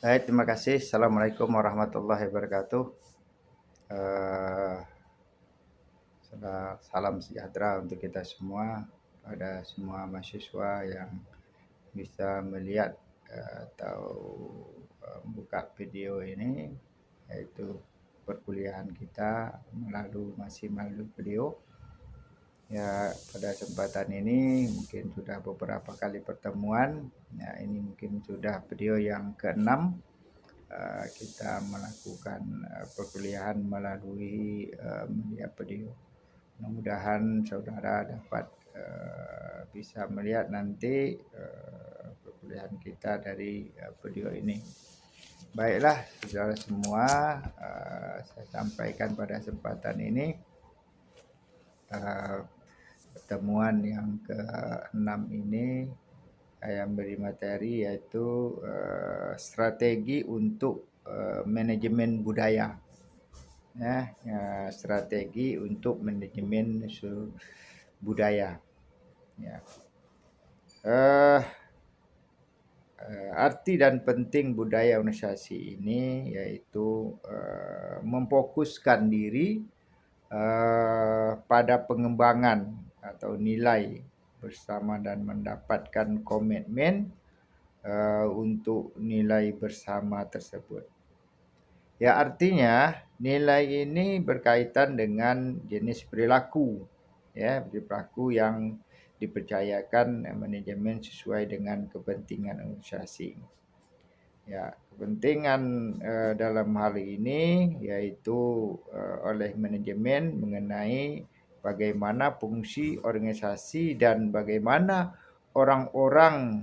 Baik, terima kasih. Assalamualaikum warahmatullahi wabarakatuh. Eee, Salam sejahtera untuk kita semua, pada semua mahasiswa yang bisa melihat, atau, buka video ini, yaitu perkuliahan kita masih melalui video. Ya, pada kesempatan ini mungkin sudah beberapa kali pertemuan. Ya, ini mungkin sudah video yang ke-6. Kita melakukan perkuliahan melalui media video. Mudah-mudahan saudara dapat bisa melihat nanti perkuliahan kita dari video ini. Baiklah, saudara semua, saya sampaikan pada kesempatan ini pertemuan yang ke-6 ini saya beri materi yaitu strategi untuk manajemen budaya. Strategi untuk manajemen budaya. Ya. Arti dan penting budaya organisasi ini yaitu memfokuskan diri pada pengembangan atau nilai bersama dan mendapatkan komitmen untuk nilai bersama tersebut. Ya, artinya nilai ini berkaitan dengan jenis perilaku, ya, perilaku yang dipercayakan manajemen sesuai dengan kepentingan organisasi. Ya, kepentingan dalam hal ini yaitu oleh manajemen mengenai bagaimana fungsi organisasi dan bagaimana orang-orang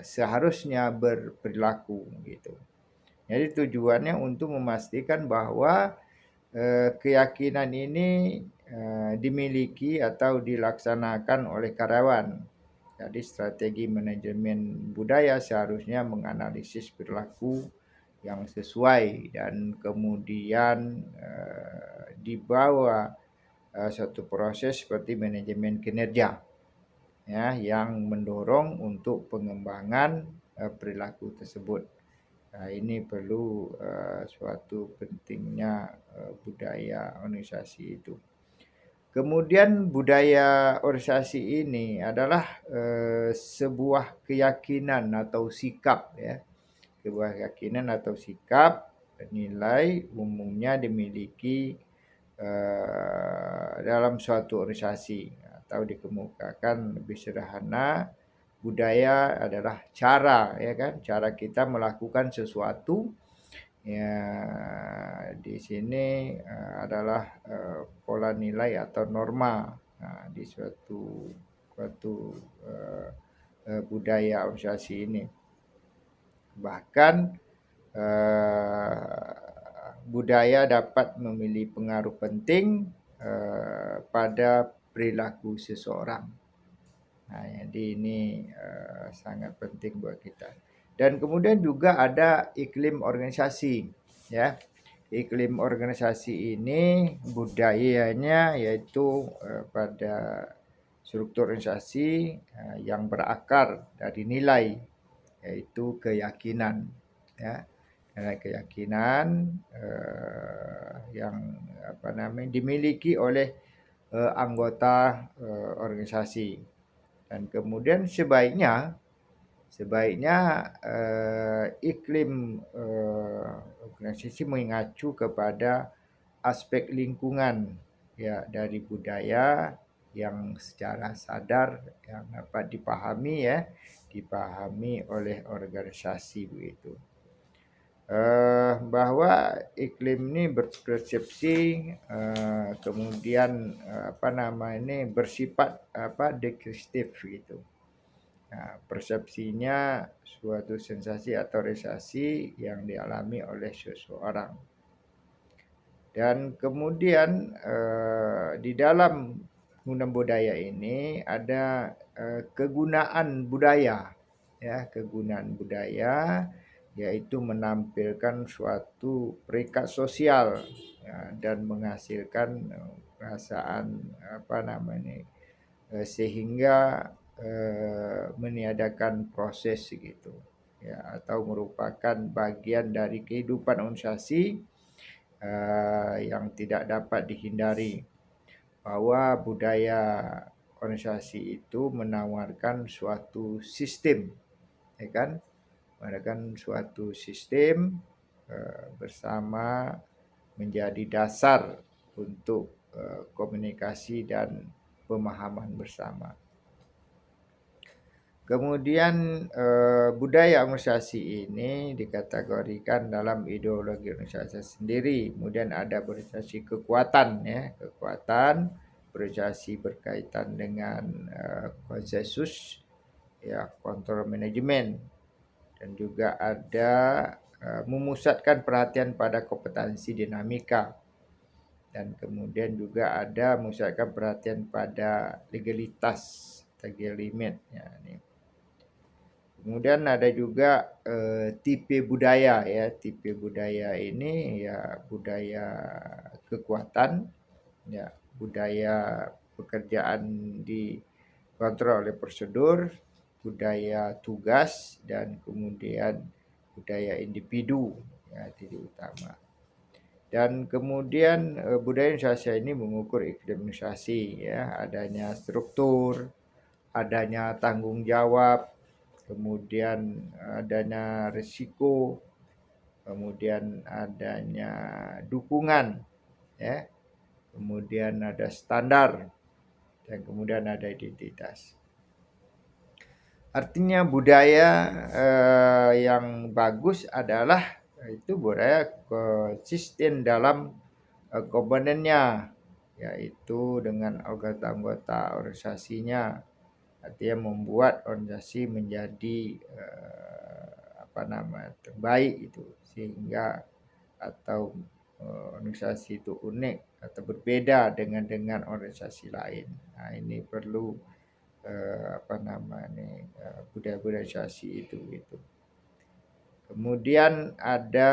seharusnya berperilaku gitu. Jadi tujuannya untuk memastikan bahwa keyakinan ini dimiliki atau dilaksanakan oleh karyawan. Jadi strategi manajemen budaya seharusnya menganalisis perilaku yang sesuai dan kemudian dibawa suatu proses seperti manajemen kinerja, ya, yang mendorong untuk pengembangan perilaku tersebut. Nah, ini perlu suatu pentingnya budaya organisasi itu. Kemudian budaya organisasi ini adalah sebuah keyakinan atau sikap, ya. Sebuah keyakinan atau sikap nilai umumnya dimiliki dalam suatu organisasi atau dikemukakan lebih sederhana. Budaya adalah cara, ya kan, cara kita melakukan sesuatu. Ya, di sini adalah pola nilai atau norma di suatu budaya organisasi ini. Bahkan budaya dapat memiliki pengaruh penting pada perilaku seseorang. Nah, jadi ini sangat penting buat kita. Dan kemudian juga ada iklim organisasi, ya. Iklim organisasi ini budayanya yaitu pada struktur organisasi yang berakar dari nilai, yaitu keyakinan, ya. Nilai keyakinan yang dimiliki oleh anggota organisasi. Dan kemudian sebaiknya iklim organisasi mengacu kepada aspek lingkungan, ya, dari budaya yang secara sadar yang dapat dipahami oleh organisasi begitu. Bahwa iklim ini berpersepsi kemudian bersifat deskriptif gitu. Nah, persepsinya suatu sensasi atau realisasi yang dialami oleh seseorang. Dan kemudian di dalam penggunaan budaya ini ada kegunaan budaya, ya, kegunaan budaya yaitu menampilkan suatu perikat sosial, ya, dan menghasilkan perasaan sehingga meniadakan proses gitu, ya, atau merupakan bagian dari kehidupan organisasi yang tidak dapat dihindari, bahwa budaya organisasi itu menawarkan suatu sistem, ya kan? Menawarkan suatu sistem bersama menjadi dasar untuk komunikasi dan pemahaman bersama. Kemudian budaya organisasi ini dikategorikan dalam ideologi organisasi sendiri. Kemudian ada organisasi kekuatan, ya, kekuatan organisasi berkaitan dengan konsensus, ya, kontrol manajemen, dan juga ada memusatkan perhatian pada kompetensi dinamika, dan kemudian juga ada memusatkan perhatian pada legalitas, legal limit, ya, ini. Kemudian ada juga tipe budaya, ya. Tipe budaya ini ya budaya kekuatan, ya, budaya pekerjaan dikontrol oleh prosedur, budaya tugas, dan kemudian budaya individu, ya, titik utama. Dan kemudian budaya organisasi ini mengukur iklim organisasi, ya, adanya struktur, adanya tanggung jawab, kemudian adanya risiko, kemudian adanya dukungan, ya, kemudian ada standar, dan kemudian ada identitas. Artinya budaya yang bagus adalah itu budaya konsisten dalam komponennya, yaitu dengan anggota-anggota organisasinya. Artinya membuat organisasi menjadi terbaik itu, sehingga atau organisasi itu unik atau berbeda dengan organisasi lain. Nah, ini perlu budaya-budaya organisasi itu gitu. Kemudian ada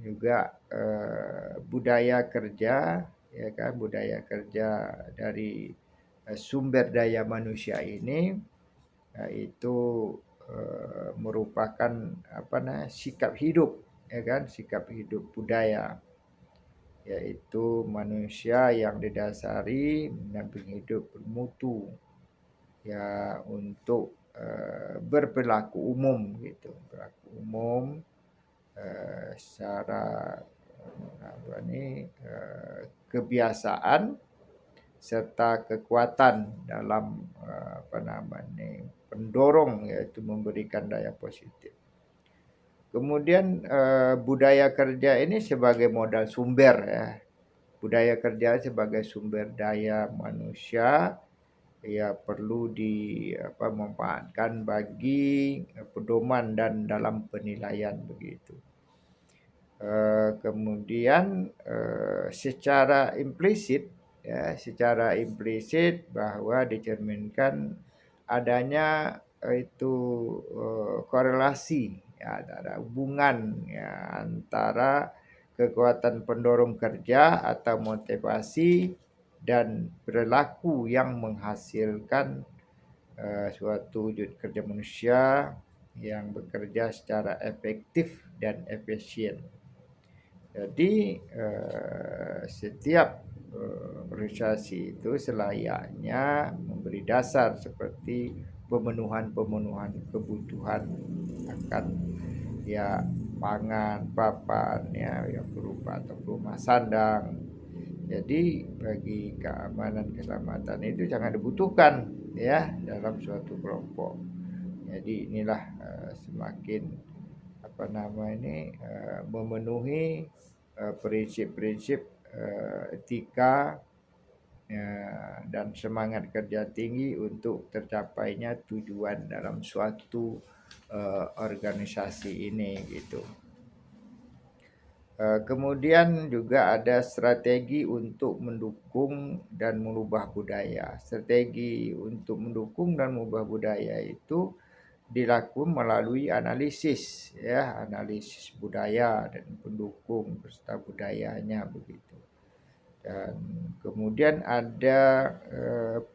juga budaya kerja, ya kan, budaya kerja dari sumber daya manusia ini, itu merupakan sikap hidup, ya kan, sikap hidup budaya, yaitu manusia yang didasari mendampingi hidup bermutu, ya, untuk berperilaku umum gitu, berlaku umum secara kebiasaan serta kekuatan dalam pendorong, yaitu memberikan daya positif. Kemudian budaya kerja ini sebagai modal sumber, ya. Budaya kerja sebagai sumber daya manusia, ya, perlu dimanfaatkan bagi pedoman dan dalam penilaian begitu. Kemudian secara implisit, ya, secara implisit bahwa dicerminkan adanya korelasi, ya, ada hubungan, ya, antara kekuatan pendorong kerja atau motivasi dan perilaku yang menghasilkan suatu wujud kerja manusia yang bekerja secara efektif dan efisien. Jadi setiap organisasi itu selayaknya memberi dasar seperti pemenuhan kebutuhan akan, ya, pangan, papan, ya, yang berupa atau rumah sandang. Jadi bagi keamanan keselamatan itu sangat dibutuhkan, ya, dalam suatu kelompok. Jadi inilah semakin memenuhi prinsip-prinsip etika dan semangat kerja tinggi untuk tercapainya tujuan dalam suatu organisasi ini gitu. Kemudian juga ada strategi untuk mendukung dan merubah budaya. Strategi untuk mendukung dan merubah budaya itu dilakukan melalui analisis, ya, analisis budaya dan pendukung serta budayanya begitu. Dan kemudian ada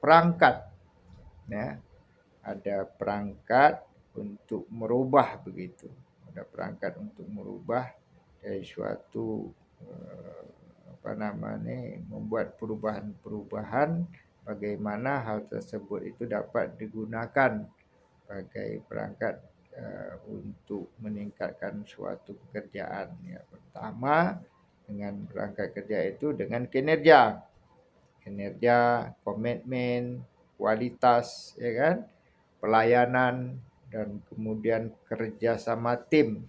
perangkat, ya, ada perangkat untuk merubah begitu. Ada perangkat untuk merubah dari suatu membuat perubahan-perubahan bagaimana hal tersebut itu dapat digunakan sebagai perangkat untuk meningkatkan suatu pekerjaan. Ya, pertama dengan perangkat kerja itu dengan kinerja, komitmen, kualitas, ya kan, pelayanan dan kemudian kerja sama tim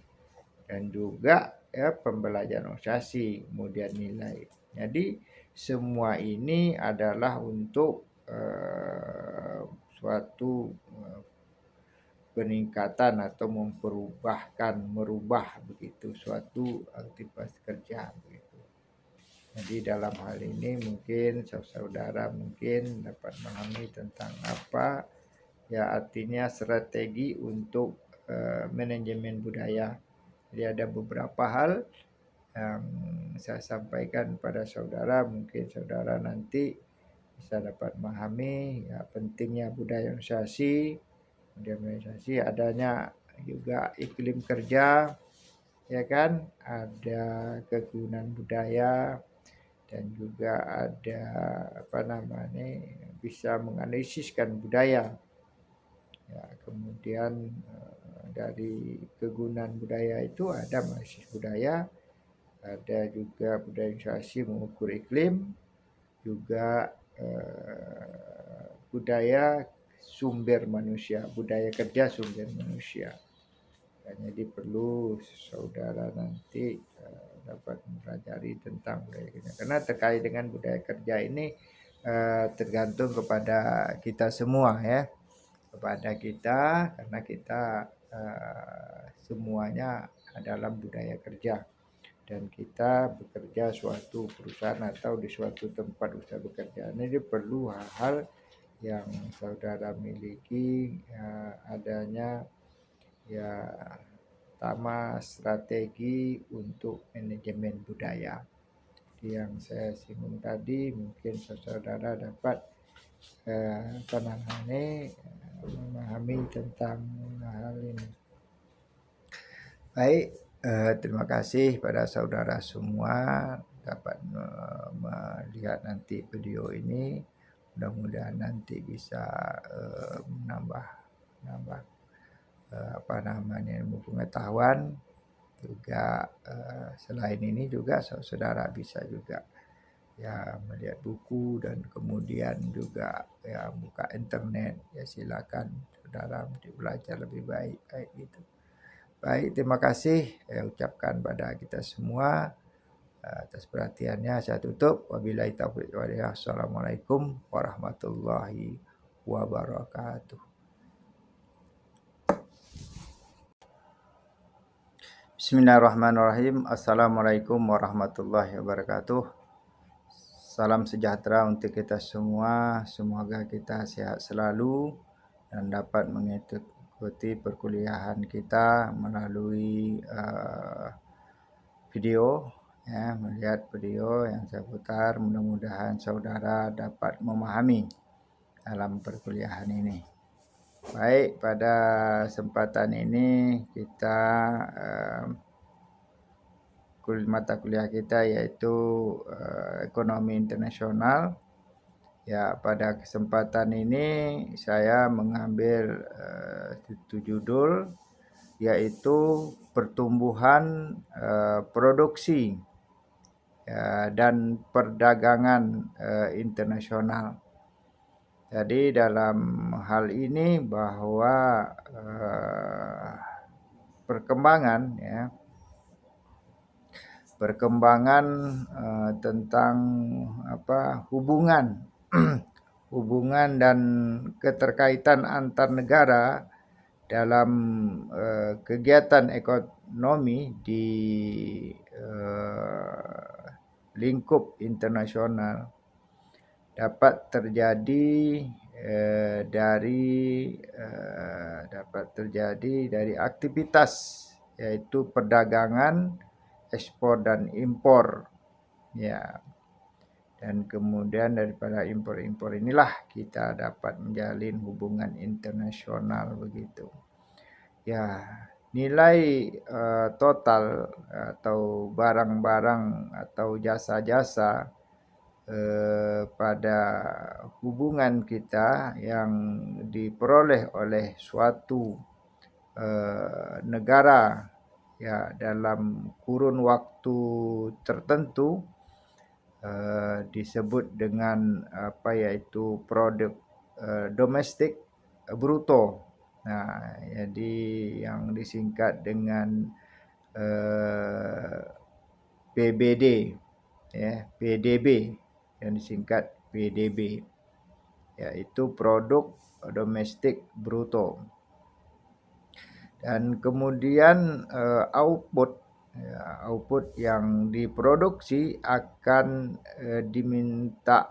dan juga ya pembelajaran organisasi, kemudian nilai. Jadi semua ini adalah untuk suatu peningkatan atau merubah begitu suatu aktivitas kerja begitu. Jadi dalam hal ini mungkin saudara mungkin dapat memahami tentang apa ya artinya strategi untuk manajemen budaya. Jadi ada beberapa hal yang saya sampaikan pada saudara, mungkin saudara nanti bisa dapat memahami ya pentingnya budaya organisasi, adanya juga iklim kerja, ya kan, ada kegunaan budaya dan juga ada bisa menganalisiskan budaya. Ya, kemudian dari kegunaan budaya itu ada analisis budaya, ada juga budaya organisasi mengukur iklim, juga budaya sumber manusia, budaya kerja sumber manusia. Dan jadi perlu saudara nanti dapat mempelajari tentang budaya kerja. Karena terkait dengan budaya kerja ini tergantung kepada kita semua ya. Kepada kita karena kita semuanya dalam budaya kerja. Dan kita bekerja suatu perusahaan atau di suatu tempat usaha bekerja. Ini perlu hal-hal yang saudara miliki adanya ya pertama strategi untuk manajemen budaya. Yang saya singgung tadi mungkin saudara dapat memahami tentang hal ini. Baik, terima kasih pada saudara semua dapat melihat nanti video ini. Mudah-mudahan nanti bisa menambah ilmu pengetahuan. Juga selain ini juga saudara bisa juga ya melihat buku dan kemudian juga ya buka internet, ya silakan saudara belajar lebih baik gitu. Baik, terima kasih saya ucapkan pada kita semua atas perhatiannya. Saya tutup. Wabillahi taufiq wal hidayah. Assalamualaikum warahmatullahi wabarakatuh. Bismillahirrahmanirrahim. Assalamualaikum warahmatullahi wabarakatuh. Salam sejahtera untuk kita semua. Semoga kita sehat selalu dan dapat mengikuti perkuliahan kita melalui video ya, melihat video yang saya putar. Mudah-mudahan saudara dapat memahami dalam perkuliahan ini. Baik, pada kesempatan ini kita mata kuliah kita yaitu ekonomi internasional. Ya, pada kesempatan ini saya mengambil satu judul yaitu pertumbuhan produksi dan perdagangan internasional. Jadi dalam hal ini bahwa perkembangan tentang hubungan dan keterkaitan antar negara dalam kegiatan ekonomi di lingkup internasional dapat terjadi dari aktivitas yaitu perdagangan, ekspor dan impor. Ya. Dan kemudian daripada impor-impor inilah kita dapat menjalin hubungan internasional begitu. ya nilai total atau barang-barang atau jasa-jasa pada hubungan kita yang diperoleh oleh suatu negara ya dalam kurun waktu tertentu disebut dengan apa yaitu produk domestik bruto. Nah, jadi yang disingkat dengan eh, PBD ya, PDB yang disingkat PDB yaitu produk domestik bruto. Dan kemudian output yang diproduksi akan diminta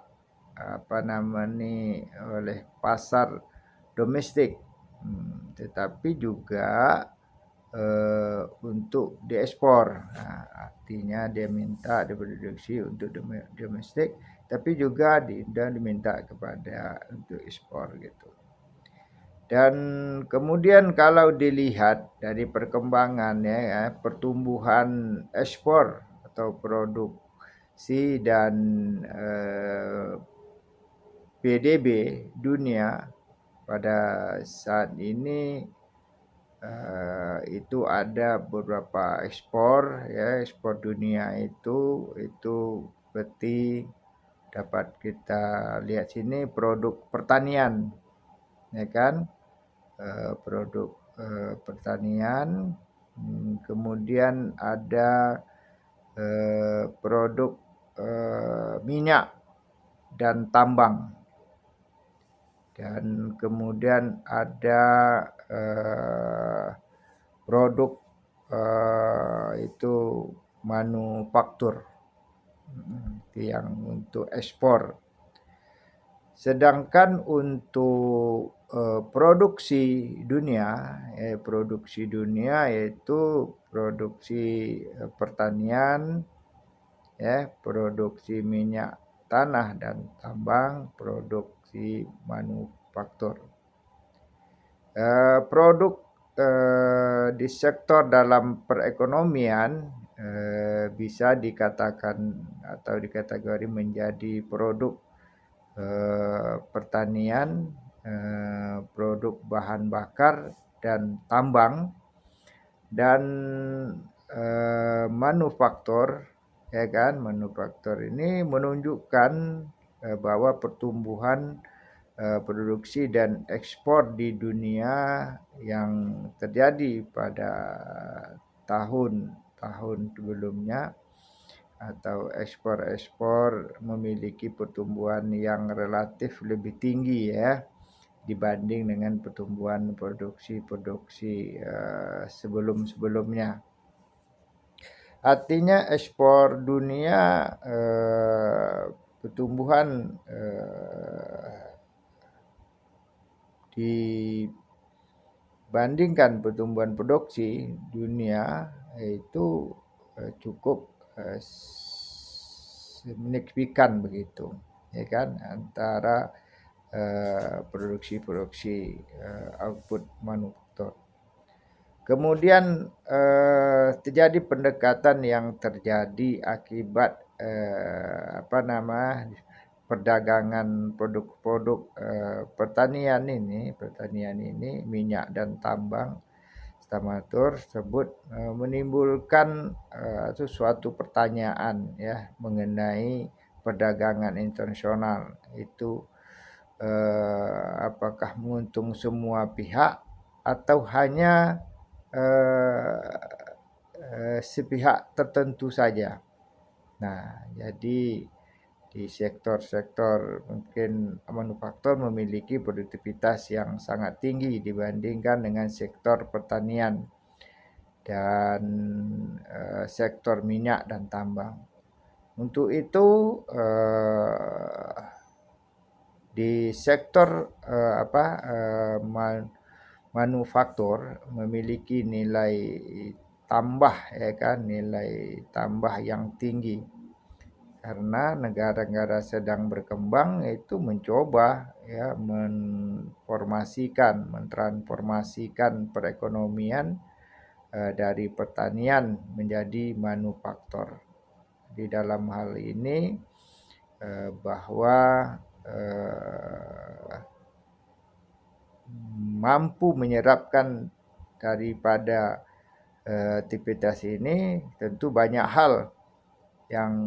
apa namanya oleh pasar domestik, tetapi juga untuk diekspor. Nah, artinya dia minta diproduksi untuk domestik, tapi juga dan diminta kepada untuk ekspor gitu. Dan kemudian kalau dilihat dari perkembangan ya, pertumbuhan ekspor atau produksi dan PDB dunia pada saat ini itu ada beberapa ekspor ya, ekspor dunia itu seperti dapat kita lihat sini produk pertanian ya kan, produk pertanian, kemudian ada produk minyak dan tambang, dan kemudian ada produk itu manufaktur yang untuk ekspor. Sedangkan untuk produksi dunia yaitu produksi pertanian ya, produksi minyak tanah dan tambang, produksi manufaktur. Produk di sektor dalam perekonomian bisa dikatakan atau dikategori menjadi produk pertanian, produk bahan bakar dan tambang, dan manufaktur ya kan. Manufaktur ini menunjukkan bahwa pertumbuhan produksi dan ekspor di dunia yang terjadi pada tahun-tahun sebelumnya atau ekspor memiliki pertumbuhan yang relatif lebih tinggi ya dibanding dengan pertumbuhan produksi sebelum-sebelumnya. Artinya ekspor dunia pertumbuhan dibandingkan pertumbuhan produksi dunia itu cukup signifikan begitu ya kan, antara produksi output manufaktur. Kemudian terjadi pendekatan yang terjadi akibat perdagangan produk-produk pertanian ini minyak dan tambang tamatur tersebut menimbulkan suatu pertanyaan ya mengenai perdagangan internasional itu apakah menguntung semua pihak atau hanya sepihak tertentu saja. Nah, jadi di sektor-sektor mungkin manufaktur memiliki produktivitas yang sangat tinggi dibandingkan dengan sektor pertanian dan sektor minyak dan tambang. Untuk itu di sektor manufaktur memiliki nilai tambah ya kan, nilai tambah yang tinggi karena negara-negara sedang berkembang itu mencoba ya mentransformasikan perekonomian dari pertanian menjadi manufaktur. Di dalam hal ini bahwa mampu menyerapkan daripada aktivitas ini tentu banyak hal yang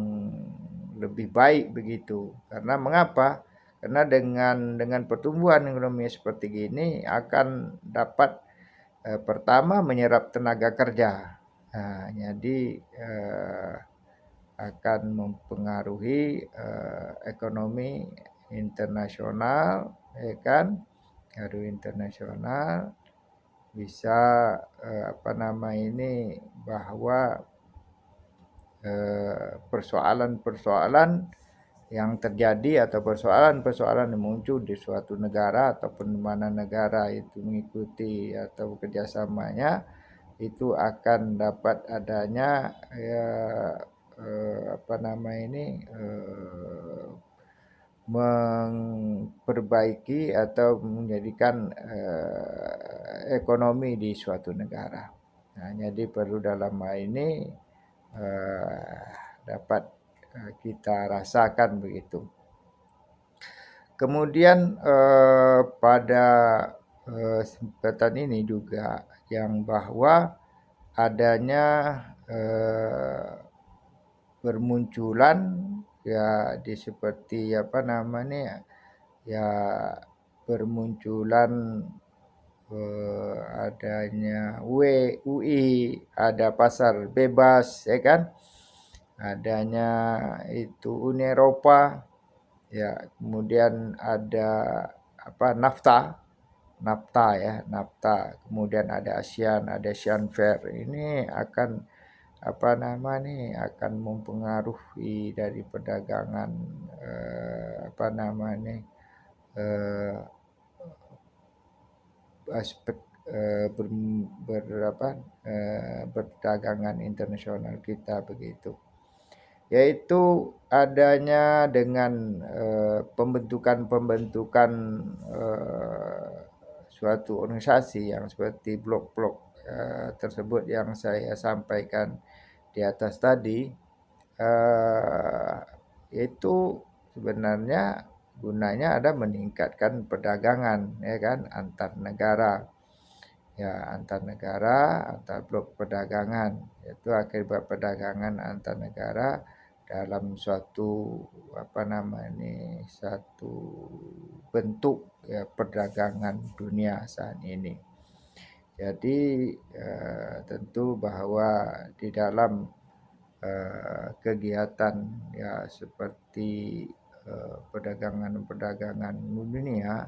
lebih baik begitu. Karena mengapa? Karena dengan pertumbuhan ekonomi seperti ini akan dapat pertama menyerap tenaga kerja. Nah, jadi akan mempengaruhi ekonomi internasional, ya kan? Ekonomi internasional bisa bahwa persoalan-persoalan yang terjadi atau persoalan-persoalan yang muncul di suatu negara ataupun di mana negara itu mengikuti atau kerjasamanya itu akan dapat adanya ya memperbaiki atau menjadikan ekonomi di suatu negara. Nah, jadi perlu dalam hal ini dapat kita rasakan begitu. Kemudian pada kesempatan ini juga yang bahwa adanya bermunculan ya seperti bermunculan adanya UI, ada pasar bebas, ya kan? Adanya itu Uni Eropa, ya, kemudian ada NAFTA, kemudian ada ASEAN Fair. Ini akan akan mempengaruhi dari perdagangan aspek perdagangan internasional kita begitu. Yaitu adanya dengan pembentukan suatu organisasi yang seperti blok-blok tersebut yang saya sampaikan di atas tadi, itu sebenarnya gunanya ada meningkatkan perdagangan, ya kan, antar negara. Ya, antar negara, antar blok perdagangan. Itu akibat perdagangan antar negara dalam suatu satu bentuk ya perdagangan dunia saat ini. Jadi tentu bahwa di dalam kegiatan ya seperti perdagangan dunia,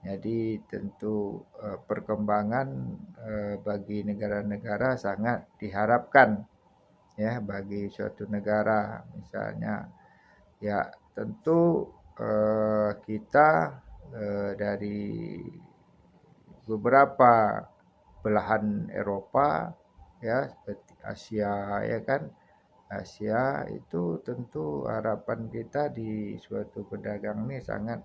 jadi tentu perkembangan bagi negara-negara sangat diharapkan ya bagi suatu negara. Misalnya ya tentu kita dari beberapa belahan Eropa ya seperti Asia, ya kan, Asia itu tentu harapan kita di suatu perdagangan ini sangat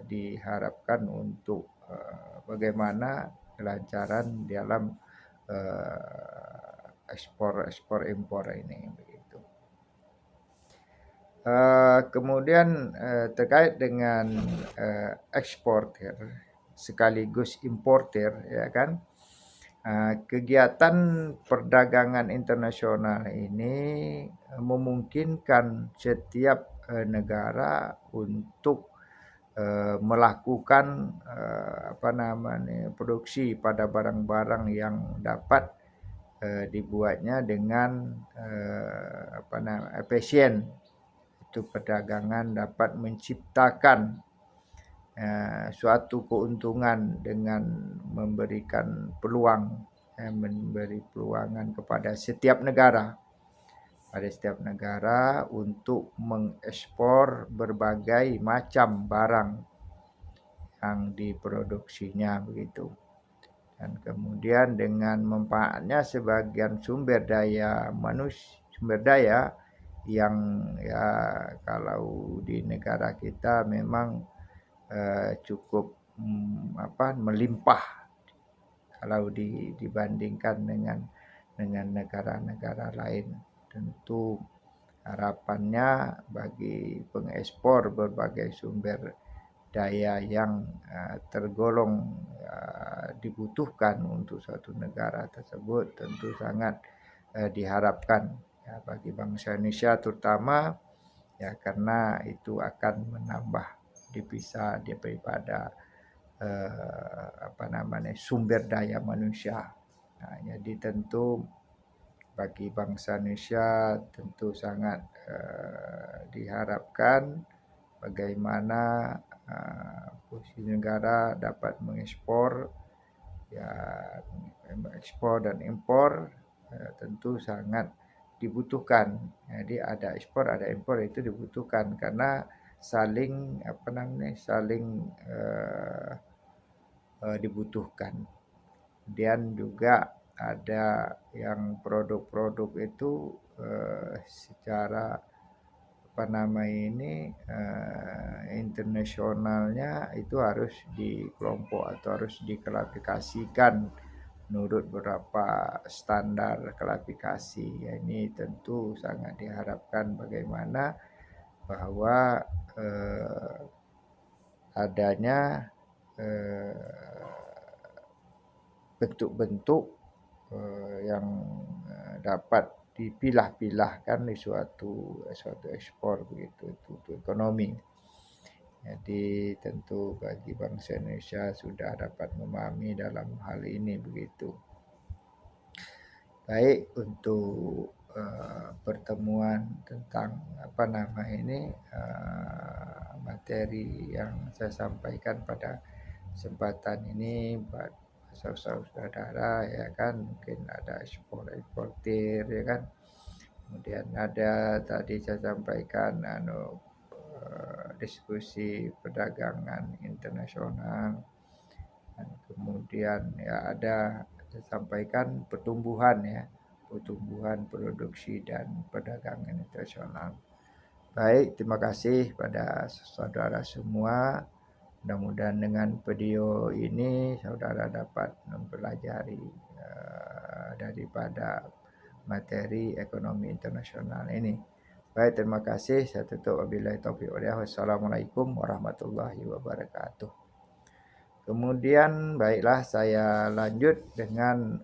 diharapkan untuk bagaimana kelancaran dalam ekspor impor ini begitu. Kemudian terkait dengan eksportir sekaligus importir, ya kan, kegiatan perdagangan internasional ini memungkinkan setiap negara untuk melakukan produksi pada barang-barang yang dapat dibuatnya dengan efisien. Itu perdagangan dapat menciptakan suatu keuntungan dengan memberikan memberi peluangan kepada setiap negara untuk mengekspor berbagai macam barang yang diproduksinya begitu. Dan kemudian dengan memanfaatnya sebagian sumber daya sumber daya yang ya kalau di negara kita memang, cukup, melimpah kalau dibandingkan dengan negara-negara lain. Tentu harapannya bagi pengekspor berbagai sumber daya yang, tergolong, dibutuhkan untuk suatu negara tersebut tentu sangat, diharapkan ya bagi bangsa Indonesia terutama ya karena itu akan menambah devisa daripada, sumber daya manusia. Nah, jadi tentu bagi bangsa Indonesia tentu sangat, diharapkan bagaimana, posisi negara dapat mengekspor, ya ekspor dan impor, tentu sangat dibutuhkan. Jadi ada ekspor, ada impor itu dibutuhkan karena saling, saling, dibutuhkan. Kemudian juga ada yang produk-produk itu, secara internasionalnya itu harus dikelompok atau harus diklasifikasikan menurut beberapa standar klasifikasi. Ya, ini tentu sangat diharapkan bagaimana bahwa, adanya, bentuk-bentuk, yang, dapat dipilah-pilahkan di suatu ekspor begitu untuk ekonomi. Jadi tentu bagi bangsa Indonesia sudah dapat memahami dalam hal ini begitu. Baik untuk, pertemuan tentang materi yang saya sampaikan pada kesempatan ini buat saudara-saudara ya kan, mungkin ada eksportir ya kan. Kemudian ada tadi saya sampaikan diskusi perdagangan internasional dan kemudian ya ada saya sampaikan pertumbuhan produksi dan perdagangan internasional. Baik, terima kasih pada saudara semua. Mudah-mudahan dengan video ini saudara dapat mempelajari daripada materi ekonomi internasional ini. Baik, terima kasih. Saya tutup wabillahi taufiq wal hidayah. Wassalamualaikum warahmatullahi wabarakatuh. Kemudian baiklah saya lanjut dengan